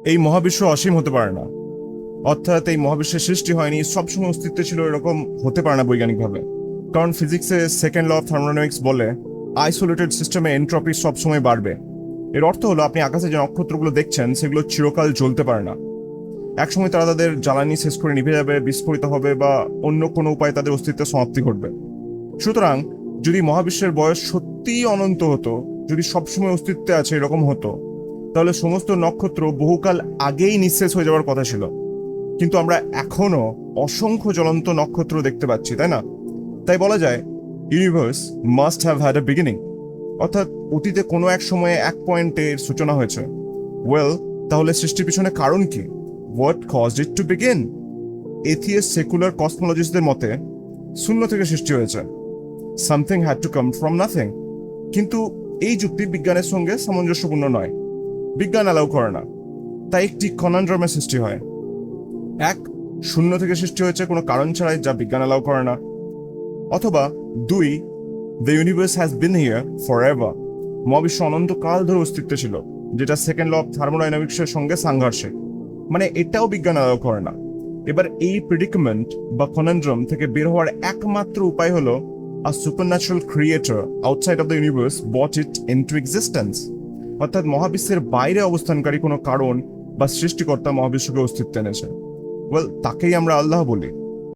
এই মহাবিশ্ব অসীম হতে পারে না, অর্থাৎ এই মহাবিশ্বের সৃষ্টি হয়নি, সবসময় অস্তিত্বে ছিল, এরকম হতে পারে না বৈজ্ঞানিকভাবে। কারণ ফিজিক্সে সেকেন্ড ল অফ থার্মোডাইনামিক্স বলে আইসোলেটেড সিস্টেমে এন্ট্রপি সবসময় বাড়বে। এর অর্থ হলো আপনি আকাশে যে নক্ষত্রগুলো দেখছেন সেগুলো চিরকাল জ্বলতে পারে না। একসময় তারা তাদের জ্বালানি শেষ করে নিভে যাবে, বিস্ফোরিত হবে, বা অন্য কোনো উপায়ে তাদের অস্তিত্বের সমাপ্তি ঘটবে। সুতরাং যদি মহাবিশ্বের বয়স সত্যিই অনন্ত হতো, যদি সবসময় অস্তিত্বে আছে এরকম হতো, তাহলে সমস্ত নক্ষত্র বহুকাল আগেই নিঃশেষ হয়ে যাওয়ার কথা ছিল। কিন্তু আমরা এখনো অসংখ্য জ্বলন্ত নক্ষত্র দেখতে পাচ্ছি, তাই না? তাই বলা যায় universe must have had a beginning, অর্থাৎ অতীতে কোনো এক সময়ে এক পয়েন্টের সূচনা হয়েছে। ওয়েল, তাহলে সৃষ্টির পিছনে কারণ কি? What caused it to begin? Atheist secular কসমোলজিস্টদের মতে শূন্য থেকে সৃষ্টি হয়েছে। Something had to come from nothing. কিন্তু এই যুক্তি বিজ্ঞানের সঙ্গে সামঞ্জস্যপূর্ণ নয়, বিজ্ঞান অ্যালাউ করে না। তাই একটি কনান্ড্রামের সৃষ্টি হয়। এক, শূন্য থেকে সৃষ্টি হয়েছে কোনো কারণ ছাড়াই, যা বিজ্ঞান অ্যালাউ করে না। অথবা দুই, the universe has been here for ever, মহাবিশ্ব অনন্তকাল ধরে অস্তিত্বে ছিল, যেটা সেকেন্ড ল অফ থার্মোডাইনামিক্সের সঙ্গে সাংঘর্ষিক। মানে এটাও বিজ্ঞান অ্যালাউ করে না। এবার এই প্রিডিকমেন্ট বা কনন্ড্রাম থেকে বের হওয়ার একমাত্র উপায় হলো a supernatural creator outside of the universe brought it into existence, অর্থাৎ মহাবিশ্বের বাইরে অবস্থানকারী কোনো কারণ বা সৃষ্টিকর্তা মহাবিশ্বকে অস্তিত্বে এনেছে। ওয়েল, তাকেই আমরা আল্লাহ বলি।